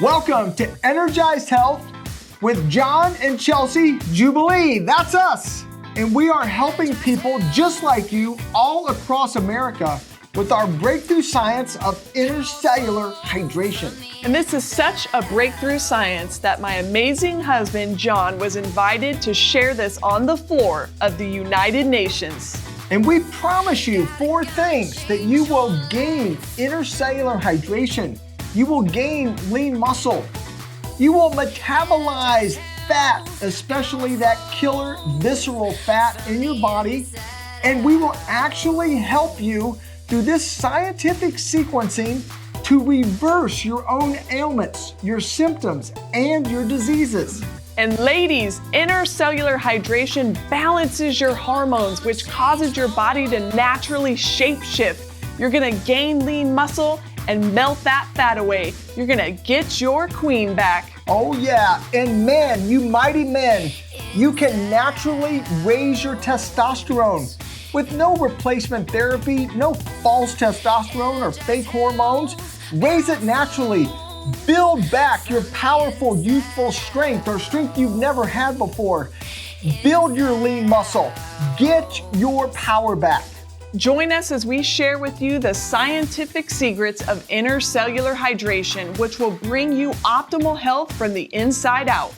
Welcome to Energized Health with John and Chelsea Jubilee. That's us. And we are helping people just like you all across America with our breakthrough science of intercellular hydration. And this is such a breakthrough science that my amazing husband, John, was invited to share this on the floor of the United Nations. And we promise you 4 things that you will gain intercellular hydration. You will gain lean muscle. You will metabolize fat, especially that killer visceral fat in your body. And we will actually help you through this scientific sequencing to reverse your own ailments, your symptoms, and your diseases. And ladies, intercellular hydration balances your hormones, which causes your body to naturally shapeshift. You're gonna gain lean muscle and melt that fat away. You're gonna get your queen back. Oh yeah, and men, you mighty men, you can naturally raise your testosterone with no replacement therapy, no false testosterone or fake hormones. Raise it naturally. Build back your powerful, youthful strength or strength you've never had before. Build your lean muscle. Get your power back. Join us as we share with you the scientific secrets of intercellular hydration, which will bring you optimal health from the inside out.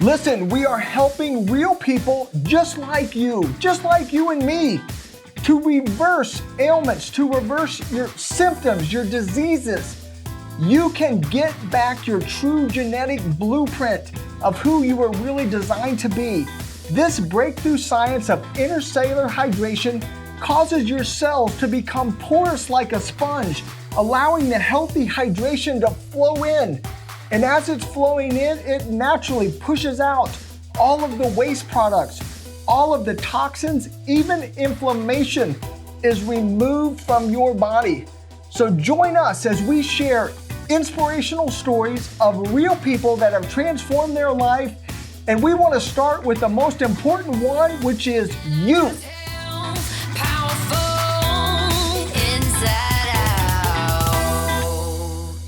Listen, we are helping real people just like you and me, to reverse ailments, to reverse your symptoms, your diseases. You can get back your true genetic blueprint of who you were really designed to be. This breakthrough science of intercellular hydration causes your cells to become porous like a sponge, allowing the healthy hydration to flow in. And as it's flowing in, it naturally pushes out all of the waste products, all of the toxins, even inflammation is removed from your body. So join us as we share inspirational stories of real people that have transformed their life. And we want to start with the most important one, which is you.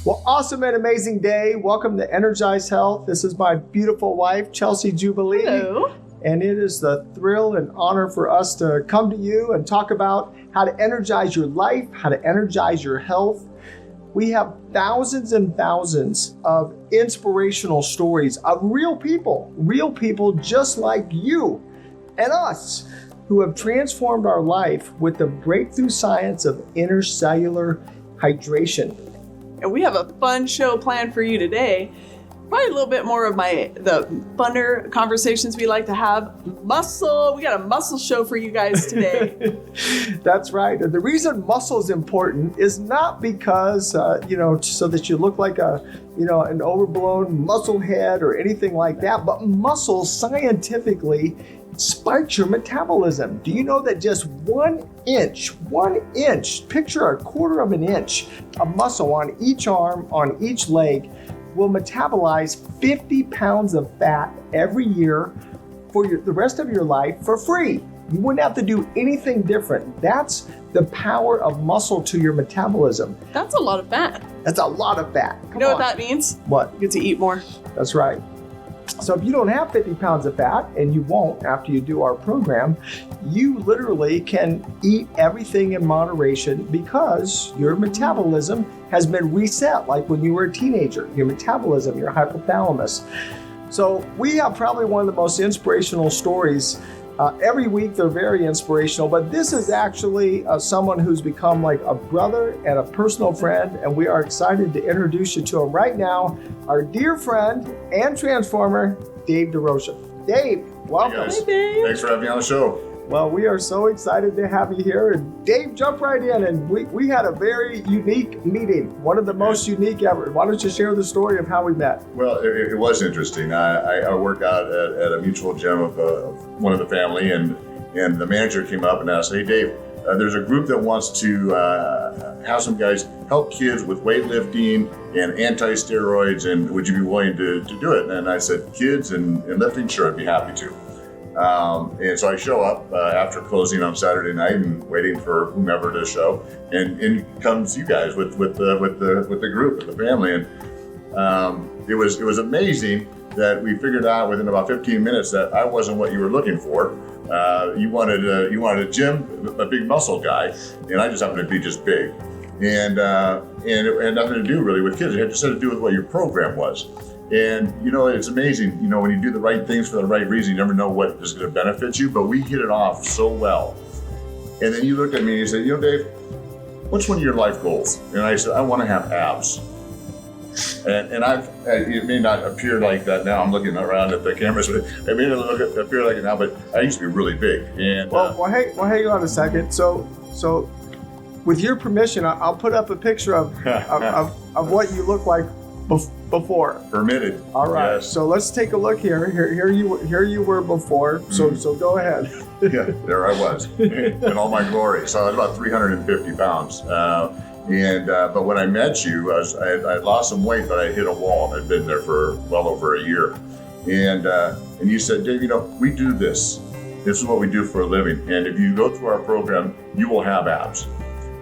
Well, awesome and amazing day. Welcome to Energized Health. This is my beautiful wife, Chelsea Jubilee. Hello. And it is the thrill and honor for us to come to you and talk about how to energize your life, how to energize your health. We have thousands and thousands of inspirational stories of real people just like you and us, who have transformed our life with the breakthrough science of intercellular hydration. And we have a fun show planned for you today. Probably a little bit more of the funner conversations we like to have. Muscle, we got a muscle show for you guys today. That's right. And the reason muscle is important is not because, so that you look like an overblown muscle head or anything like that, but muscle scientifically spikes your metabolism. Do you know that just 1 inch, picture a quarter of an inch of muscle on each arm, on each leg, will metabolize 50 pounds of fat every year for the rest of your life for free. You wouldn't have to do anything different. That's the power of muscle to your metabolism. That's a lot of fat. That's a lot of fat. You know what that means? What? You get to eat more. That's right. So if you don't have 50 pounds of fat, and you won't after you do our program, you literally can eat everything in moderation because your metabolism has been reset, like when you were a teenager, your metabolism, your hypothalamus. So we have probably one of the most inspirational stories. Every week they're very inspirational, but this is actually someone who's become like a brother and a personal friend, and we are excited to introduce you to him right now, our dear friend and transformer, Dave DesRochers. Dave, welcome. Hey, Dave. Thanks for having me on the show. Well, we are so excited to have you here. And Dave, jump right in. And we had a very unique meeting, one of the most unique ever. Why don't you share the story of how we met? Well, it was interesting. I work out at a mutual gym of one of the family, and the manager came up and asked, "Hey, Dave, there's a group that wants to have some guys help kids with weightlifting and anti-steroids, and would you be willing to do it?" And I said, "Kids and lifting, sure, I'd be happy to." And so I show up after closing on Saturday night and waiting for whomever to show, and in comes you guys with the group, with the family, and it was amazing that we figured out within about 15 minutes that I wasn't what you were looking for. You wanted a gym, a big muscle guy, and I just happened to be just big. And it had nothing to do really with kids. It just had to do with what your program was. And it's amazing, when you do the right things for the right reason, you never know what is going to benefit you, but we hit it off so well. And then you looked at me and you said, Dave, what's one of your life goals? And I said, I want to have abs. And it may not appear like that now. I'm looking around at the cameras, but it may not appear like it now, but I used to be really big. And well, hang on a second. So with your permission, I'll put up a picture of what you look like before. Permitted. All right. Yes. So let's take a look here. Here you were before. Mm-hmm. So go ahead. Yeah, there I was in all my glory. So I was about 350 pounds. But when I met you, I had lost some weight, but I hit a wall. I'd been there for well over a year. And you said, Dave, we do this. This is what we do for a living. And if you go through our program, you will have abs.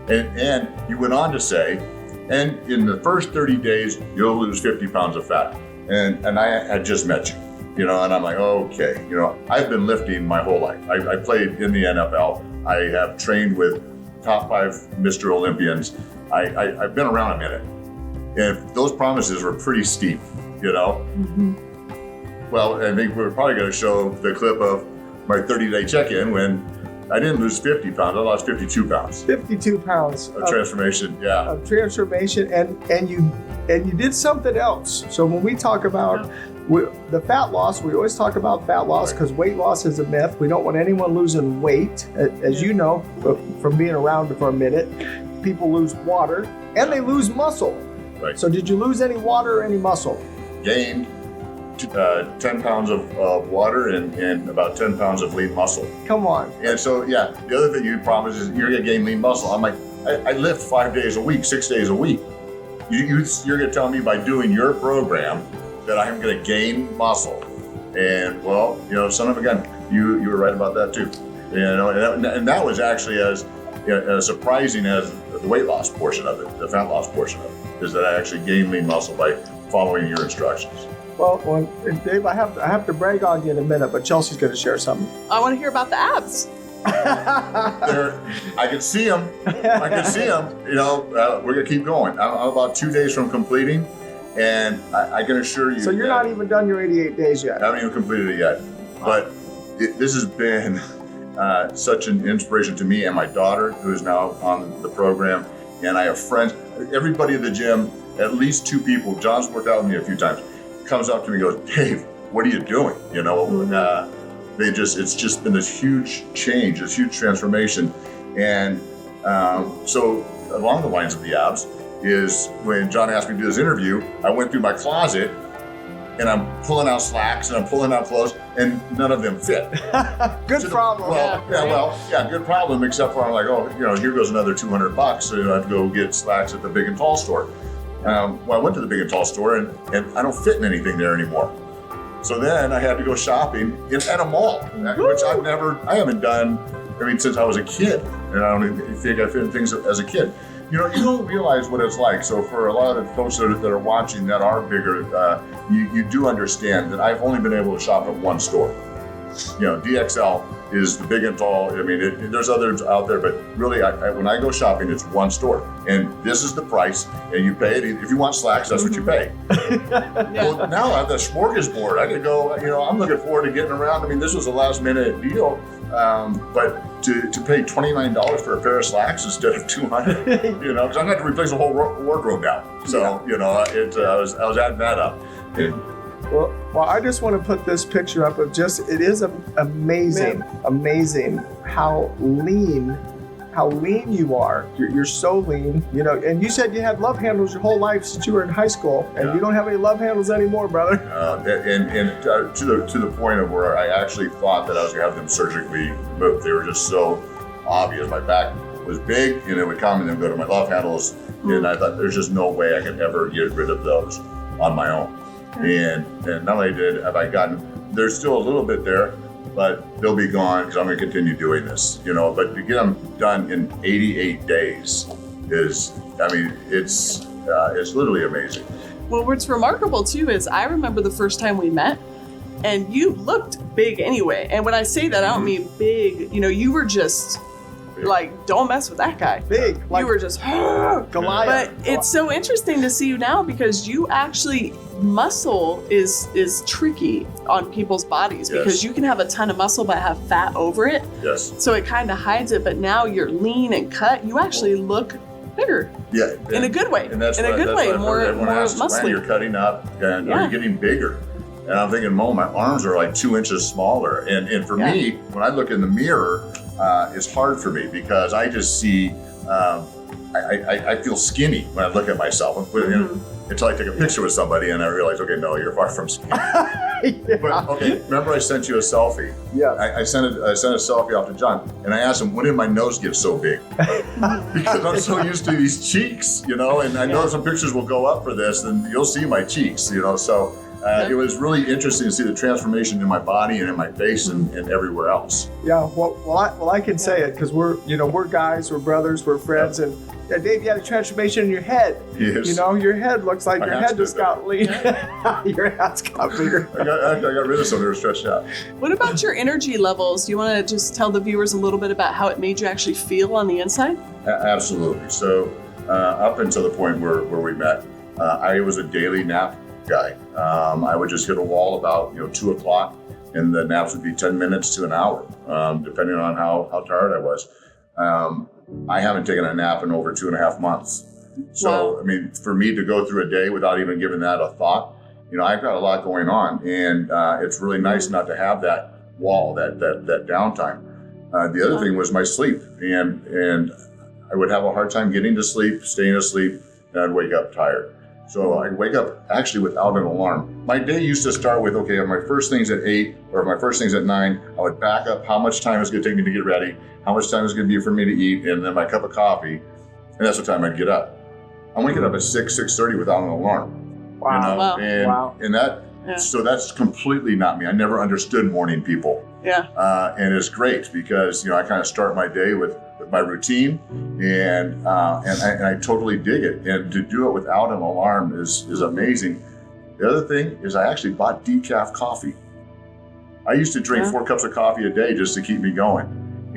And you went on to say, and in the first 30 days, you'll lose 50 pounds of fat. And I had just met you, and I'm like, okay, I've been lifting my whole life. I played in the NFL. I have trained with top 5 Mr. Olympians. I've been around a minute. And those promises were pretty steep, Mm-hmm. Well, I think we're probably going to show the clip of my 30-day check-in when I didn't lose 50 pounds, I lost 52 pounds. 52 pounds of transformation, yeah. Of transformation, and you did something else. So when we talk about the fat loss, we always talk about fat loss because weight loss is a myth. We don't want anyone losing weight, as you know from being around for a minute. People lose water and they lose muscle. Right. So did you lose any water or any muscle? Gained 10 pounds of water and about 10 pounds of lean muscle. Come on. And so, the other thing you promised is you're going to gain lean muscle. I'm like, I lift 5 days a week, 6 days a week. You're going to tell me by doing your program that I'm going to gain muscle. And well, son of a gun, you were right about that too. And that was actually as surprising as the weight loss portion of it, the fat loss portion of it, is that I actually gained lean muscle by following your instructions. Well, Dave, I have to brag on you in a minute, but Chelsea's going to share something. I want to hear about the abs. I can see them. We're going to keep going. I'm about 2 days from completing, and I can assure you. So you're not even done your 88 days yet? I haven't even completed it yet. But this has been such an inspiration to me and my daughter, who is now on the program, and I have friends. Everybody at the gym, at least 2 people, John's worked out with me a few times, comes up to me and goes, Dave, what are you doing? It's just been this huge change, this huge transformation. And so along the lines of the abs is when John asked me to do this interview, I went through my closet and I'm pulling out slacks and I'm pulling out clothes and none of them fit. Good problem. Good problem, except for I'm like, here goes another $200, so I have to go get slacks at the Big and Tall store. I went to the Big and Tall store and I don't fit in anything there anymore. So then I had to go shopping at a mall, which I haven't done, since I was a kid. And I don't even think I fit in things as a kid. You don't realize what it's like. So for a lot of the folks that are watching that are bigger, you do understand that I've only been able to shop at one store. DXL is the Big and Tall. There's others out there, but really, when I go shopping, it's one store, and this is the price, and you pay it. If you want slacks, that's what you pay. Well, now I have the smorgasbord. I could go. I'm looking forward to getting around. This was a last-minute deal, but to pay $29 for a pair of slacks instead of $200, because I'm going to have to replace the whole wardrobe now. So I was adding that up. Well, I just want to put this picture up of it is amazing how lean you are. You're so lean, and you said you had love handles your whole life since you were in high school, and you don't have any love handles anymore, brother. To the point of where I actually thought that I was going to have them surgically removed. They were just so obvious. My back was big, and it would come and then go to my love handles, and I thought there's just no way I could ever get rid of those on my own. And not only have I gotten, there's still a little bit there, but they'll be gone because I'm going to continue doing this, but to get them done in 88 days it's literally amazing. Well, what's remarkable too is I remember the first time we met, and you looked big anyway. And when I say that, I don't mean big. You know, you were just like, don't mess with that guy. Big. You were just Goliath. But it's so interesting to see you now because you actually, muscle is tricky on people's bodies because you can have a ton of muscle but have fat over it. Yes. So it kind of hides it. But now you're lean and cut. You actually look bigger. Yeah. In a good way. And that's in a good way. More muscly. You're cutting up and you're getting bigger. And I'm thinking, my arms are like 2 inches smaller. And for me, when I look in the mirror, it's hard for me because I just see, I feel skinny when I look at myself. Until I take a picture with somebody and I realize, okay, no, you're far from skinny. But okay, remember I sent you a selfie? Yeah. I sent a selfie off to John, and I asked him, when did my nose get so big? Because I'm so used to these cheeks, you know, and I know some pictures will go up for this, and you'll see my cheeks, you know, so it was really interesting to see the transformation in my body and in my face and everywhere else. Yeah, well, I can say it because we're guys, we're brothers, we're friends, and Dave, you had a transformation in your head. Yes. You know, your head looks like your head just got lean. Your hands got bigger. I got rid of some that were stretched out. What about your energy levels? Do you want to just tell the viewers a little bit about how it made you actually feel on the inside? Absolutely. So up until the point where we met, I was a daily nap guy. I would just hit a wall about 2 o'clock, and the naps would be 10 minutes to an hour, depending on how tired I was. I haven't taken a nap in over 2.5 months. So, I mean, for me to go through a day without even giving that a thought, I've got a lot going on, and it's really nice not to have that wall, that downtime. The other thing was my sleep, and I would have a hard time getting to sleep, staying asleep, and I'd wake up tired. So I'd wake up actually without an alarm. My day used to start with, okay, my first thing's at 8 or my first thing's at 9. I would back up how much time it's going to take me to get ready, how much time it's going to be for me to eat, and then my cup of coffee, and that's the time I'd get up. I'm waking up at 6:30 without an alarm. Wow. And that, so that's completely not me. I never understood morning people. Yeah. And it's great because, I kind of start my day with my routine, and I totally dig it. And to do it without an alarm is amazing. The other thing is I actually bought decaf coffee. I used to drink 4 cups of coffee a day just to keep me going.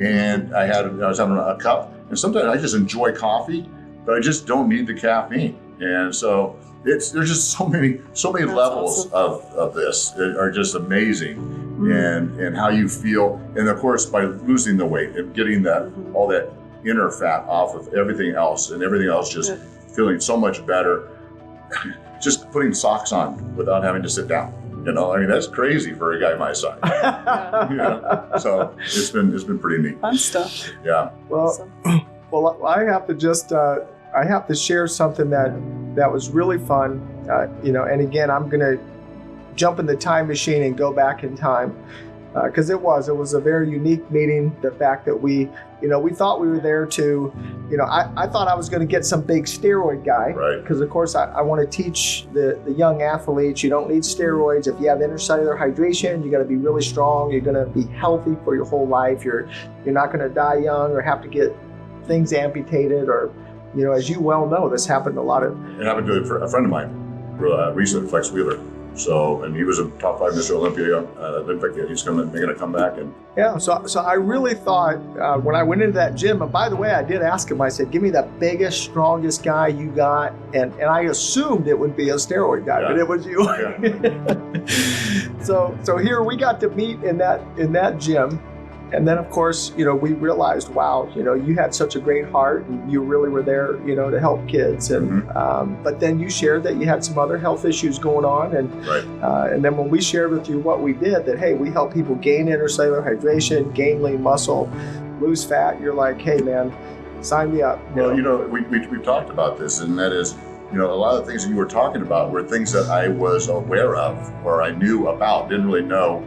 And I was having a cup, and sometimes I just enjoy coffee, but I just don't need the caffeine. And so there's just so many levels of this that are just amazing. And how you feel, and of course by losing the weight and getting that all that inner fat off of everything else, and everything else just feeling so much better. Just putting socks on without having to sit down. I mean, that's crazy for a guy my size. So it's been pretty neat. Fun stuff. Yeah. Well, I have to just I have to share something that was really fun. And again, I'm gonna jump in the time machine and go back in time, because it was a very unique meeting. The fact that we thought we were there to, I thought I was going to get some big steroid guy, right? Because of course I want to teach the young athletes you don't need steroids. If you have intercellular hydration, you got to be really strong. You're going to be healthy for your whole life. You're not going to die young or have to get things amputated, or as you well know, this happened a lot of. It happened to a friend of mine recently, Flex Wheeler. So, and he was a top 5 Mr. Olympia. In fact, he's making a comeback. And yeah, so I really thought when I went into that gym, and by the way, I did ask him, I said, give me the biggest, strongest guy you got. And I assumed it would be a steroid guy, but it was you. Yeah. So here we got to meet in that gym. And then, of course, we realized, wow, you had such a great heart, and you really were there, to help kids. And but then you shared that you had some other health issues going on, and then when we shared with you what we did, that hey, we help people gain intercellular hydration, gain lean muscle, lose fat. You're like, hey, man, sign me up. Well, we've talked about this, and that is, a lot of the things that you were talking about were things that I was aware of or I knew about, didn't really know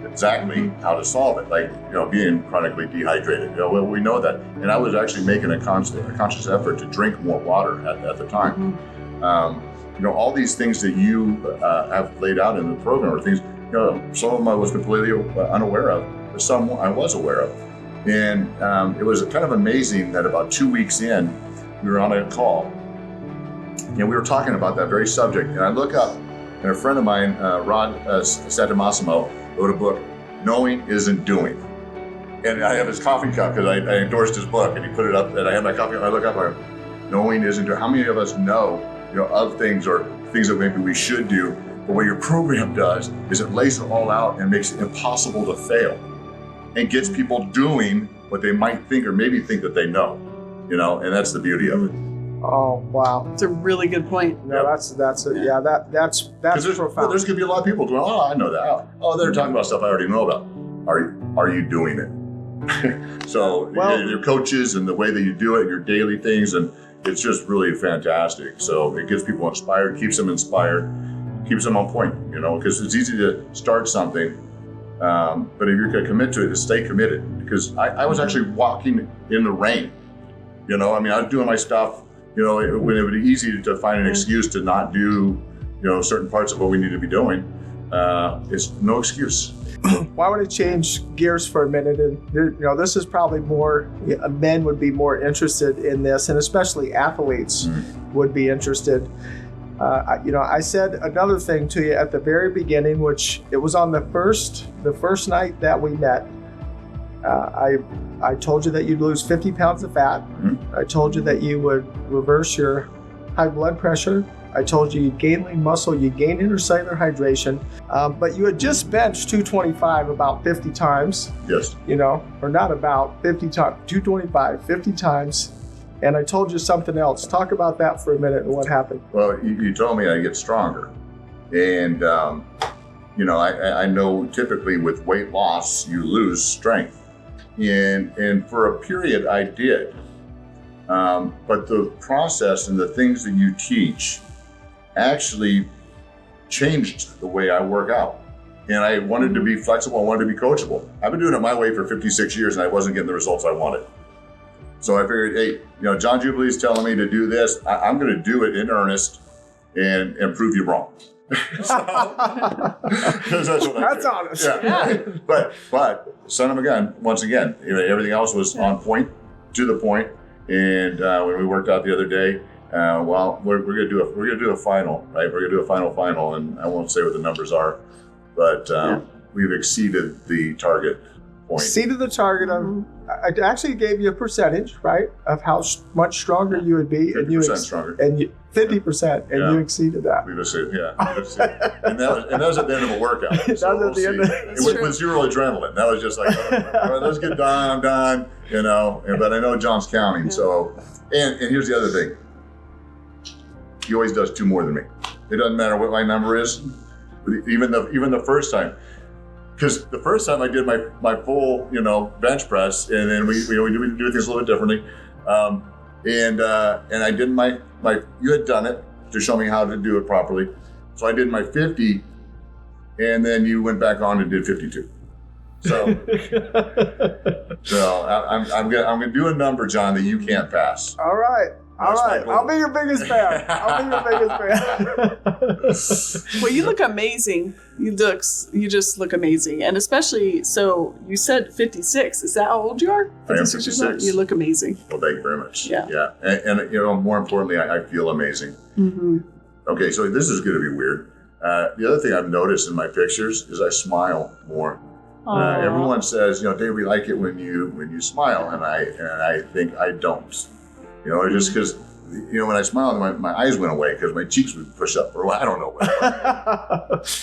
exactly how to solve it, like being chronically dehydrated. We know that, and I was actually making a conscious effort to drink more water at the time. All these things that you have laid out in the program are things. Some of them I was completely unaware of, but some I was aware of, and it was kind of amazing that about 2 weeks in, we were on a call, we were talking about that very subject, and I look up, and a friend of mine, Rod Santamassimo, wrote a book, Knowing Isn't Doing. And I have his coffee cup because I endorsed his book, and he put it up, and I had my coffee cup, I look up, and I go, Knowing Isn't Doing. How many of us know, of things or things that maybe we should do, but what your program does is it lays it all out and makes it impossible to fail and gets people doing what they might think or maybe think that they know, and that's the beauty of it. Oh, wow. It's a really good point. No, that's profound. Well, there's going to be a lot of people going, oh, I know that. Oh, they're talking about stuff I already know about. Are you doing it? So your coaches and the way that you do it, your daily things, and it's just really fantastic. So it gets people inspired, keeps them inspired, keeps them on point, because it's easy to start something. But if you're going to commit to it, just stay committed. Because I was actually walking in the rain. I was doing my stuff, when it would be easy to find an excuse to not do, certain parts of what we need to be doing. It's no excuse. Well, I want to change gears for a minute, and this is probably more men would be more interested in this, and especially athletes would be interested. I said another thing to you at the very beginning, which it was on the first night that we met. I told you that you'd lose 50 pounds of fat. I told you that you would reverse your high blood pressure. I told you you'd gain lean muscle, you'd gain intercellular hydration, but you had just benched 225 about 50 times. Yes. Or not about 50 times, 225, 50 times. And I told you something else. Talk about that for a minute and what happened. Well, you told me I get stronger. And, I know typically with weight loss, you lose strength. And for a period I did. But the process and the things that you teach actually changed the way I work out. And I wanted to be flexible, I wanted to be coachable. I've been doing it my way for 56 years and I wasn't getting the results I wanted. So I figured, hey, John Jubilee is telling me to do this. I'm going to do it in earnest and prove you wrong. That's honest. Yeah. But son of a gun, once again, everything else was on point, to the point. And when we worked out the other day, we're gonna do a final, right? We're gonna do a final, and I won't say what the numbers are, but we've exceeded the target point. Exceeded the target. I actually gave you a percentage, right, of how much stronger you would be, 50% stronger, and 50%, and you exceeded that. We've exceeded, and that was at the end of a workout. It was with zero adrenaline. That was just like, all right, let's get done. I'm done. But I know John's counting. So, and here's the other thing. He always does 2 more than me. It doesn't matter what my number is, even the first time. Because the first time I did my full, bench press, and then we do things a little bit differently. And I did my you had done it to show me how to do it properly. So I did my 50, and then you went back on and did 52. So I'm gonna do a number, John, that you can't pass. All right. I'll be your biggest fan. Well, you look amazing. You just look amazing. And especially, so you said 56. Is that how old you are? 56 I am 56. You look amazing. Well, thank you very much. Yeah. And more importantly, I feel amazing. Mm-hmm. Okay, so this is going to be weird. The other thing I've noticed in my pictures is I smile more. Everyone says, Dave, we like it when you smile, and I think I don't. Just because, when I smiled, my eyes went away because my cheeks would push up for a while. I don't know what.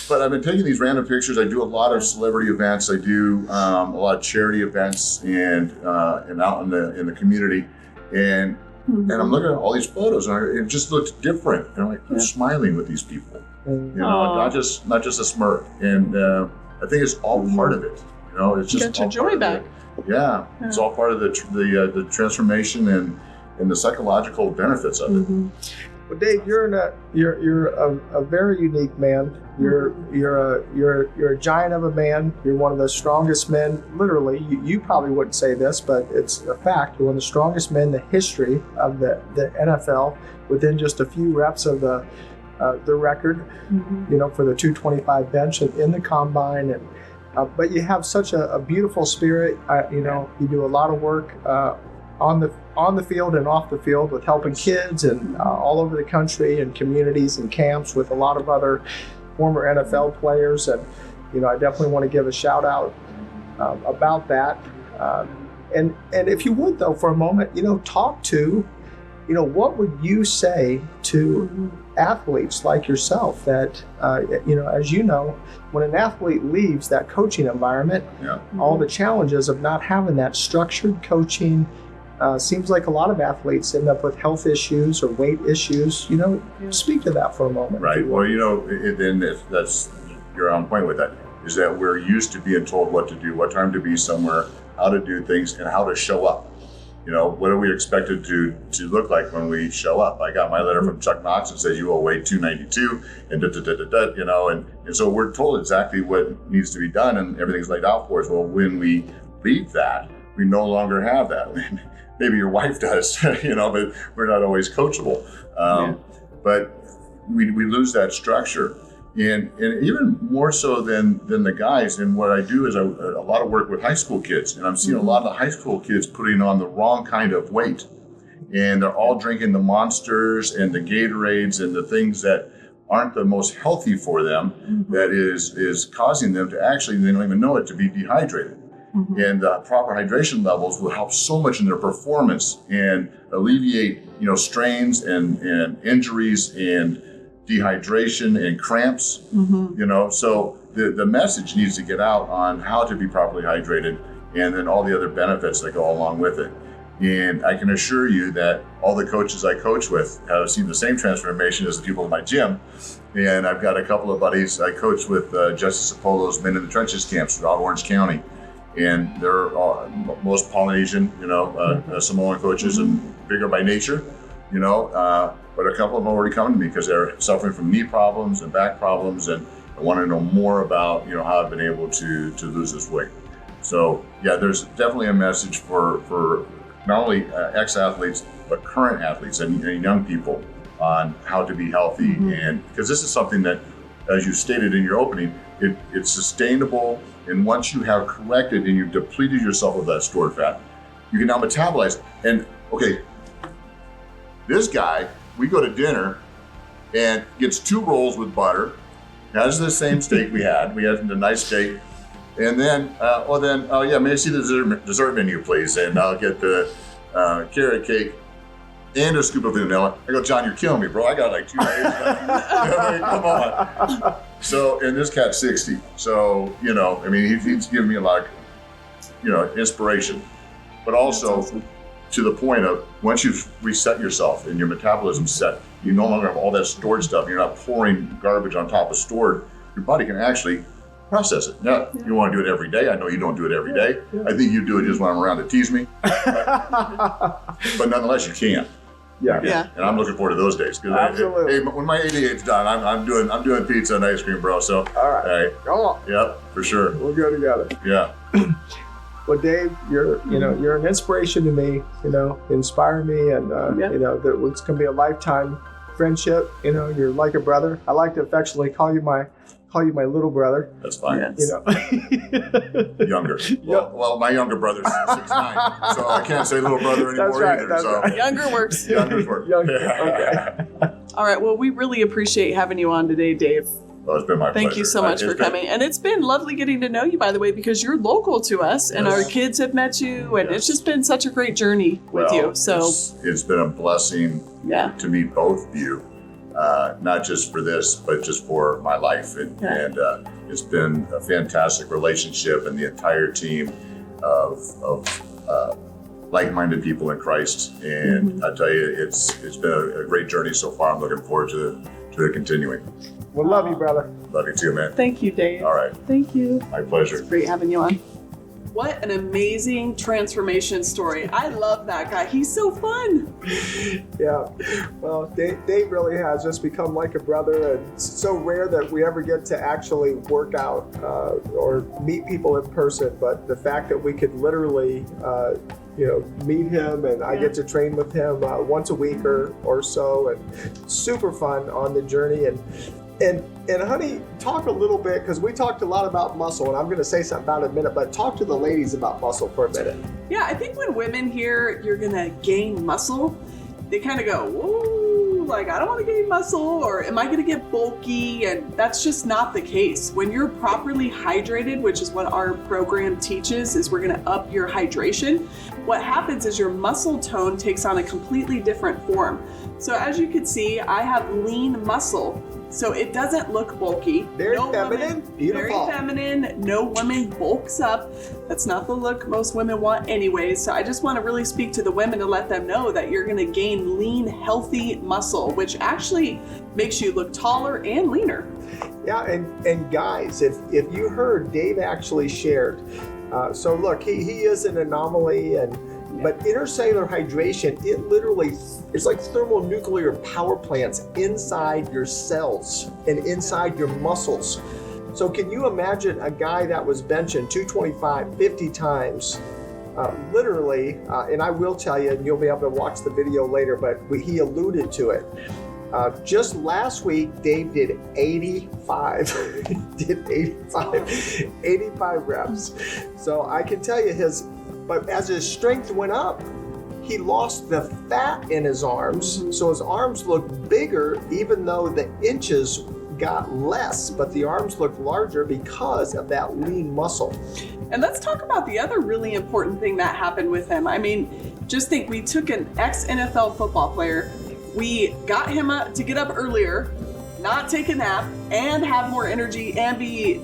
But I've been taking these random pictures. I do a lot of celebrity events. I do a lot of charity events and out in the community. And I'm looking at all these photos, and it just looks different. And I'm smiling with these people. Not just a smirk. And I think it's all part of it. It's just got your joy back. Yeah, it's all part of the transformation and the psychological benefits of it. Well, Dave, you're a very unique man. You're a giant of a man. You're one of the strongest men. Literally, you probably wouldn't say this, but it's a fact. You're one of the strongest men in the history of the NFL. Within just a few reps of the record, for the 225 bench and in the combine, but you have such a beautiful spirit. You do a lot of work on the field and off the field with helping kids and all over the country and communities and camps with a lot of other former NFL players. And, I definitely want to give a shout out about that. And if you would, though, for a moment, talk to, what would you say to athletes like yourself that, as you know, when an athlete leaves that coaching environment, all the challenges of not having that structured coaching, seems like a lot of athletes end up with health issues or weight issues. Speak to that for a moment. Right. Well, that's you're on point with that, is that we're used to being told what to do, what time to be somewhere, how to do things, and how to show up. What are we expected to look like when we show up? I got my letter from Chuck Knox that says you will weigh 292 and and so we're told exactly what needs to be done and everything's laid out for us. Well, when we leave that, we no longer have that. Maybe your wife does, but we're not always coachable. But we lose that structure. And even more so than the guys, and what I do is a lot of work with high school kids, and I'm seeing a lot of high school kids putting on the wrong kind of weight, and they're all drinking the Monsters and the Gatorades and the things that aren't the most healthy for them, that is causing them to actually, they don't even know it, to be dehydrated. And proper hydration levels will help so much in their performance and alleviate, strains and injuries and dehydration and cramps, so the message needs to get out on how to be properly hydrated and then all the other benefits that go along with it. And I can assure you that all the coaches I coach with have seen the same transformation as the people in my gym. And I've got a couple of buddies I coach with, Justice Apollo's Men in the Trenches camps throughout Orange County. And they're most Polynesian, Samoan coaches and bigger by nature, but a couple of them already come to me because they're suffering from knee problems and back problems and want to know more about, how I've been able to lose this weight. So there's definitely a message for not only ex-athletes, but current athletes and young people on how to be healthy. And because this is something that, as you stated in your opening, it's sustainable. And once you have corrected and you've depleted yourself of that stored fat, you can now metabolize. And okay, this guy, we go to dinner and gets 2 rolls with butter, has the same steak we had a nice steak, and then, may I see the dessert menu, please? And I'll get the carrot cake and a scoop of vanilla. I go, John, you're killing me, bro. I got like 2 days left. Come on. So, and this cat's 60. So, he's giving me a lot of, inspiration, but also to the point of once you've reset yourself and your metabolism's set, you no longer have all that stored stuff. You're not pouring garbage on top of stored. Your body can actually process it. Now, you want to do it every day. I know you don't do it every day. I think you do it just when I'm around to tease me. But nonetheless, you can. Yeah. And I'm looking forward to those days. Absolutely. When my 88's done, I'm doing pizza and ice cream, bro. So all right. Come on. Yep, for sure. We'll go together. Yeah. Well, Dave, you're an inspiration to me. Inspire me, and that it's going to be a lifetime friendship. You're like a brother. I like to affectionately call you my little brother. That's fine. Yes. Younger. Well, my younger brother's 6'9", so I can't say little brother anymore either. That's right. Younger works. Younger works. Okay. All right. Well, we really appreciate having you on today, Dave. Well, it's been my pleasure. Thank you so much for coming. And it's been lovely getting to know you, by the way, because you're local to us and our kids have met you. And it's just been such a great journey with you. So it's been a blessing to meet both of you, not just for this, but just for my life. And it's been a fantastic relationship and the entire team of like-minded people in Christ. And I tell you, it's been a great journey so far. I'm looking forward to it continuing. Well, love you, brother. Love you too, man. Thank you, Dave. All right. Thank you. My pleasure. It's great having you on. What an amazing transformation story. I love that guy. He's so fun. Yeah. Well, Dave really has just become like a brother. And it's so rare that we ever get to actually work out or meet people in person. But the fact that we could literally meet him, and I get to train with him once a week or so, and super fun on the journey. And And honey, talk a little bit, because we talked a lot about muscle, and I'm going to say something about it in a minute, but talk to the ladies about muscle for a minute. Yeah, I think when women hear you're going to gain muscle, they kind of go, whoa, like, I don't want to gain muscle, or am I going to get bulky? And that's just not the case. When you're properly hydrated, which is what our program teaches, is we're going to up your hydration. What happens is your muscle tone takes on a completely different form. So as you can see, I have lean muscle. So it doesn't look bulky. Very feminine, beautiful. Very feminine. No woman bulks up. That's not the look most women want anyways. So I just want to really speak to the women to let them know that you're going to gain lean, healthy muscle, which actually makes you look taller and leaner. Yeah, and guys, if you heard, Dave actually shared. So look, he is an anomaly, but intercellular hydration, it literally is like thermonuclear power plants inside your cells and inside your muscles. So can you imagine a guy that was benching 225 50 times, literally, and I will tell you, and you'll be able to watch the video later, but he alluded to it. Just last week, Dave did 85. did 85 reps. So I can tell you but as his strength went up, he lost the fat in his arms. Mm-hmm. So his arms look bigger, even though the inches got less, but the arms look larger because of that lean muscle. And let's talk about the other really important thing that happened with him. I mean, just think, we took an ex-NFL football player, we got him up to get up earlier, not take a nap, and have more energy, and be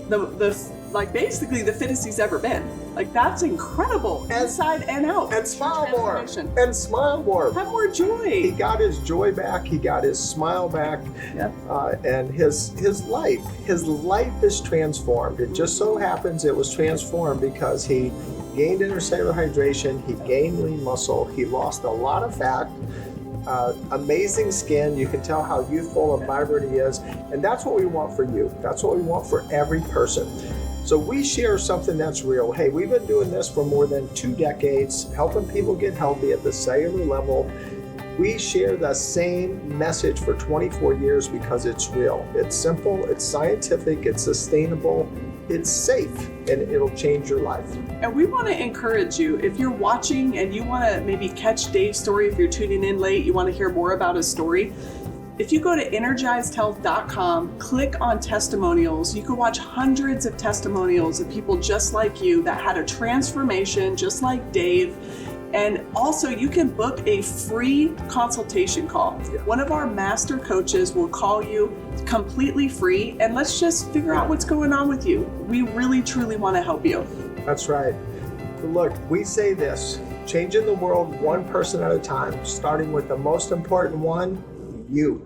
basically the fittest he's ever been. Like, that's incredible, inside and out. And smile more. And smile more. Have more joy. He got his joy back. He got his smile back. Yep. And his life is transformed. It just so happens it was transformed because he gained intercellular hydration. He gained lean muscle. He lost a lot of fat. Amazing skin. You can tell how youthful and vibrant he is. And that's what we want for you. That's what we want for every person. So we share something that's real. Hey, we've been doing this for more than 2 decades, helping people get healthy at the cellular level. We share the same message for 24 years because it's real. It's simple, it's scientific, it's sustainable, it's safe, and it'll change your life. And we want to encourage you, if you're watching and you want to maybe catch Dave's story, if you're tuning in late, you want to hear more about his story, if you go to energizedhealth.com, click on testimonials, you can watch hundreds of testimonials of people just like you that had a transformation, just like Dave. And also, you can book a free consultation call. Yeah. One of our master coaches will call you completely free, and let's just figure out what's going on with you. We really, truly want to help you. That's right. Look, we say this, changing the world one person at a time, starting with the most important one, you.